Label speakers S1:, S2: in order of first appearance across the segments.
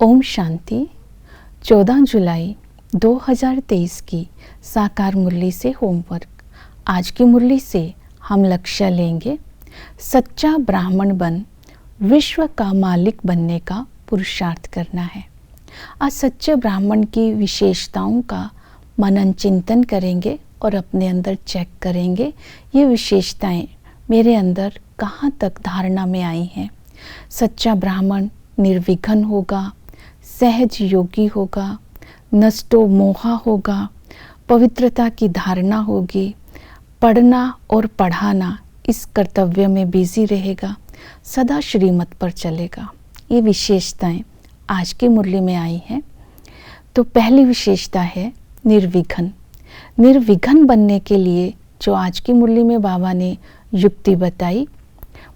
S1: ओम शांति। 14 जुलाई 2023 की साकार मुरली से होमवर्क। आज की मुरली से हम लक्ष्य लेंगे, सच्चा ब्राह्मण बन विश्व का मालिक बनने का पुरुषार्थ करना है। आज सच्चे ब्राह्मण की विशेषताओं का मनन चिंतन करेंगे और अपने अंदर चेक करेंगे ये विशेषताएं मेरे अंदर कहाँ तक धारणा में आई हैं। सच्चा ब्राह्मण निर्विघ्न होगा, सहज योगी होगा, नष्टो मोहा होगा, पवित्रता की धारणा होगी, पढ़ना और पढ़ाना इस कर्तव्य में बिजी रहेगा, सदा श्रीमत पर चलेगा। ये विशेषताएं आज की मुरली में आई हैं। तो पहली विशेषता है निर्विघ्न। निर्विघ्न बनने के लिए जो आज की मुरली में बाबा ने युक्ति बताई,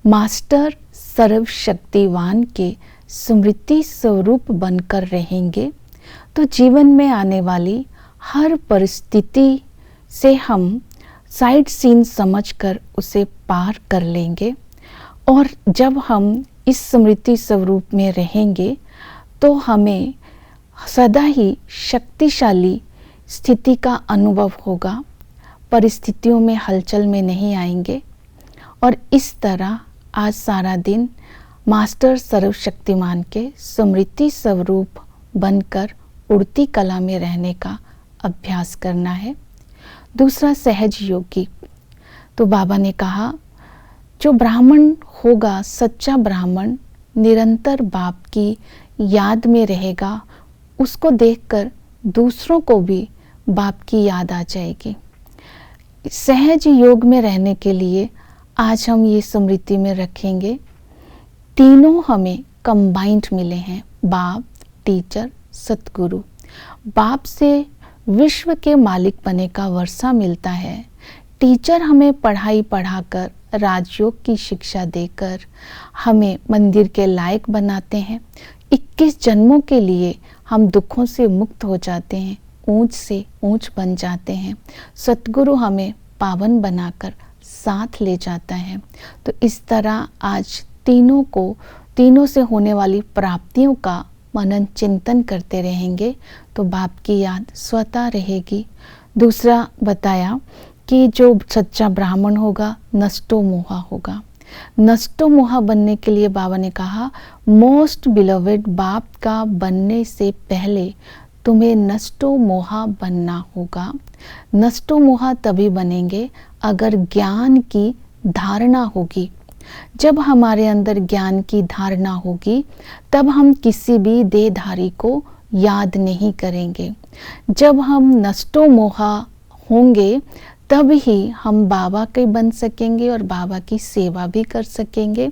S1: मास्टर सर्वशक्तिवान के स्मृति स्वरूप बनकर रहेंगे तो जीवन में आने वाली हर परिस्थिति से हम साइड सीन समझकर उसे पार कर लेंगे। और जब हम इस स्मृति स्वरूप में रहेंगे तो हमें सदा ही शक्तिशाली स्थिति का अनुभव होगा, परिस्थितियों में हलचल में नहीं आएंगे। और इस तरह आज सारा दिन मास्टर सर्वशक्तिमान के स्मृति स्वरूप बनकर उड़ती कला में रहने का अभ्यास करना है। दूसरा सहज योगी। तो बाबा ने कहा जो ब्राह्मण होगा, सच्चा ब्राह्मण निरंतर बाप की याद में रहेगा, उसको देखकर दूसरों को भी बाप की याद आ जाएगी। सहज योग में रहने के लिए आज हम ये स्मृति में रखेंगे, तीनों हमें कंबाइंड मिले हैं, बाप, टीचर, सतगुरु। बाप से विश्व के मालिक बने का वर्षा मिलता है। टीचर हमें पढ़ाई पढ़ाकर, राजयोग की शिक्षा देकर हमें मंदिर के लायक बनाते हैं। 21 जन्मों के लिए हम दुखों से मुक्त हो जाते हैं, ऊंच से ऊंच बन जाते हैं। सतगुरु हमें पावन बनाकर साथ ले जाता है। तो इस तरह आज तीनों से होने वाली प्राप्तियों का मनन चिंतन करते रहेंगे तो बाप की याद स्वतः रहेगी। दूसरा बताया कि जो सच्चा ब्राह्मण होगा नष्टो मोहा होगा। नष्टो मोहा बनने के लिए बाबा ने कहा, मोस्ट बिलवेड बाप का बनने से पहले तुम्हें नष्टो मोहा बनना होगा। नष्टो मोहा तभी बनेंगे अगर ज्ञान की धारणा होगी। जब हमारे अंदर ज्ञान की धारणा होगी तब हम किसी भी देहधारी को याद नहीं करेंगे। जब हम नष्टो मोहा होंगे तब ही हम बाबा के बन सकेंगे और बाबा की सेवा भी कर सकेंगे।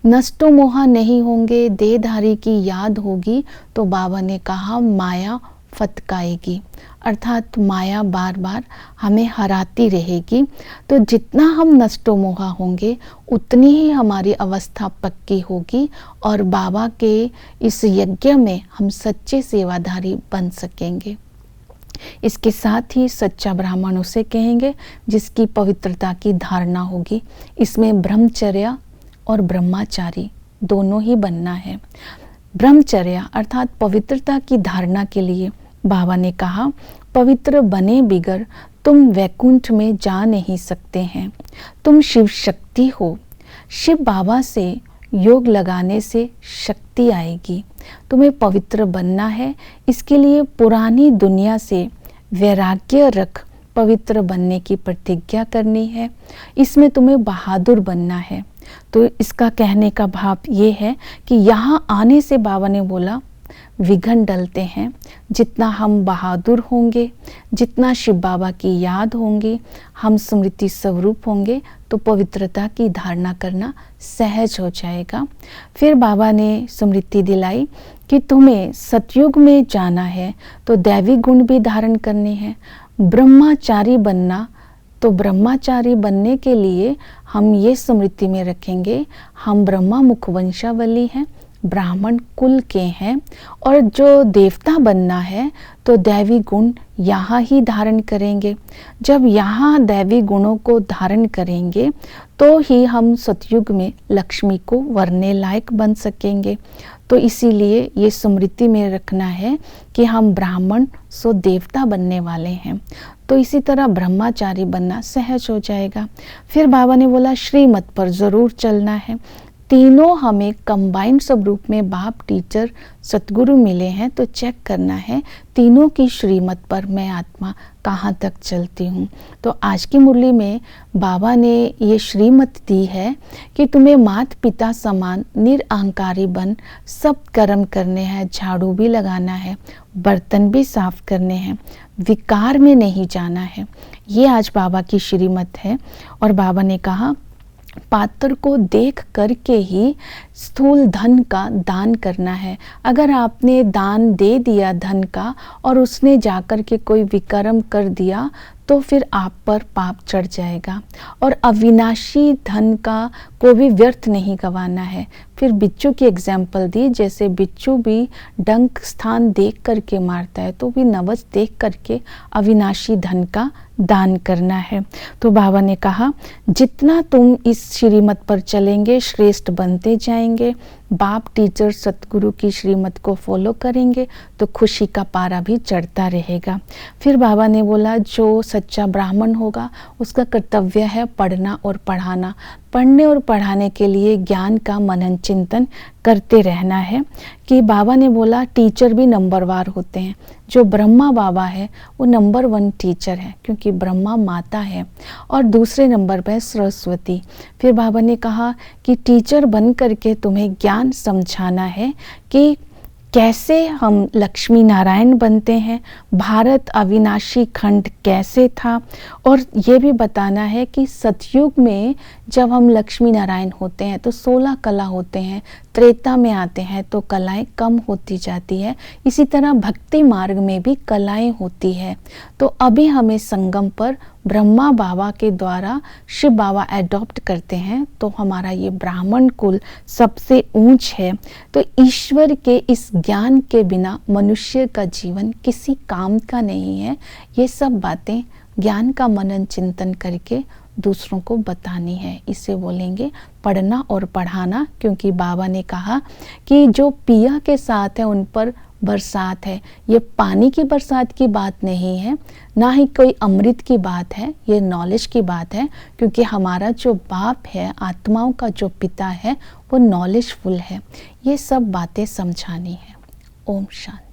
S1: नष्टो मोहा नहीं होंगे, देहधारी की याद होगी तो बाबा ने कहा माया फतकाएगी, अर्थात माया बार बार हमें हराती रहेगी। तो जितना हम नष्टो मोहा होंगे उतनी ही हमारी अवस्था पक्की होगी और बाबा के इस यज्ञ में हम सच्चे सेवाधारी बन सकेंगे। इसके साथ ही सच्चा ब्राह्मण उसे कहेंगे जिसकी पवित्रता की धारणा होगी। इसमें ब्रह्मचर्य और ब्रह्मचारी दोनों ही बनना है। ब्रह्मचर्य अर्थात पवित्रता की धारणा के लिए बाबा ने कहा, पवित्र बने बिगर तुम वैकुंठ में जा नहीं सकते हैं। तुम शिव शक्ति हो। शिव बाबा से योग लगाने से शक्ति आएगी। तुम्हें पवित्र बनना है, इसके लिए पुरानी दुनिया से वैराग्य रख पवित्र बनने की प्रतिज्ञा करनी है। इसमें तुम्हें बहादुर बनना है। तो इसका कहने का भाव ये है कि यहाँ आने से बाबा ने बोला विघ्न डलते हैं। जितना हम बहादुर होंगे, जितना शिव बाबा की याद होंगी, हम स्मृति स्वरूप होंगे तो पवित्रता की धारणा करना सहज हो जाएगा। फिर बाबा ने स्मृति दिलाई कि तुम्हें सतयुग में जाना है तो दैवी गुण भी धारण करने हैं। ब्रह्मचारी बनना, तो ब्रह्मचारी बनने के लिए हम ये स्मृति में रखेंगे, हम ब्रह्मा मुख वंशावली हैं, ब्राह्मण कुल के हैं और जो देवता बनना है तो दैवी गुण यहाँ ही धारण करेंगे। जब यहाँ दैवी गुणों को धारण करेंगे तो ही हम सतयुग में लक्ष्मी को वरने लायक बन सकेंगे। तो इसीलिए ये स्मृति में रखना है कि हम ब्राह्मण सो देवता बनने वाले हैं। तो इसी तरह ब्रह्मचारी बनना सहज हो जाएगा। फिर बाबा ने बोला श्रीमत पर ज़रूर चलना है। तीनों हमें कंबाइंड स्वरूप में बाप, टीचर, सतगुरु मिले हैं, तो चेक करना है तीनों की श्रीमत पर मैं आत्मा कहाँ तक चलती हूँ। तो आज की मुरली में बाबा ने ये श्रीमत दी है कि तुम्हें माता पिता समान निरअहंकारी बन सब कर्म करने हैं, झाड़ू भी लगाना है, बर्तन भी साफ करने हैं, विकार में नहीं जाना है। ये आज बाबा की श्रीमत है। और बाबा ने कहा पात्र को देख करके ही स्थूल धन का दान करना है। अगर आपने दान दे दिया धन का और उसने जाकर के कोई विकर्म कर दिया तो फिर आप पर पाप चढ़ जाएगा। और अविनाशी धन का को भी व्यर्थ नहीं गंवाना है। फिर बिच्छू की एग्जाम्पल दी, जैसे बिच्छू भी डंक स्थान देख करके मारता है तो भी नवज देख करके अविनाशी धन का दान करना है। तो बाबा ने कहा जितना तुम इस श्रीमत पर चलेंगे श्रेष्ठ बनते जाएंगे। बाप, टीचर, सतगुरु की श्रीमत को फॉलो करेंगे तो खुशी का पारा भी चढ़ता रहेगा। फिर बाबा ने बोला जो सच्चा ब्राह्मण होगा उसका कर्तव्य है पढ़ना और पढ़ाना। पढ़ने और पढ़ाने के लिए ज्ञान का मनन चिंतन करते रहना है। कि बाबा ने बोला टीचर भी नंबरवार होते हैं। जो ब्रह्मा बाबा है वो नंबर 1 टीचर है, क्योंकि ब्रह्मा माता है और दूसरे नंबर पर सरस्वती। फिर बाबा ने कहा कि टीचर बन करके तुम्हें ज्ञान समझाना है कि कैसे हम लक्ष्मी नारायण बनते हैं, भारत अविनाशी खंड कैसे था, और ये भी बताना है कि सतयुग में जब हम लक्ष्मी नारायण होते हैं तो 16 कला होते हैं, त्रेता में आते हैं तो कलाएं कम होती जाती है। इसी तरह भक्ति मार्ग में भी कलाएं होती है। तो अभी हमें संगम पर ब्रह्मा बाबा के द्वारा शिव बाबा एडॉप्ट करते हैं तो हमारा ये ब्राह्मण कुल सबसे ऊंच है। तो ईश्वर के इस ज्ञान के बिना मनुष्य का जीवन किसी काम का नहीं है। ये सब बातें ज्ञान का मनन चिंतन करके दूसरों को बतानी है। इसे बोलेंगे पढ़ना और पढ़ाना, क्योंकि बाबा ने कहा कि जो पिया के साथ है उन पर बरसात है। ये पानी की बरसात की बात नहीं है, ना ही कोई अमृत की बात है, ये नॉलेज की बात है। क्योंकि हमारा जो बाप है, आत्माओं का जो पिता है, वो नॉलेजफुल है। ये सब बातें समझानी है। ओम शांति।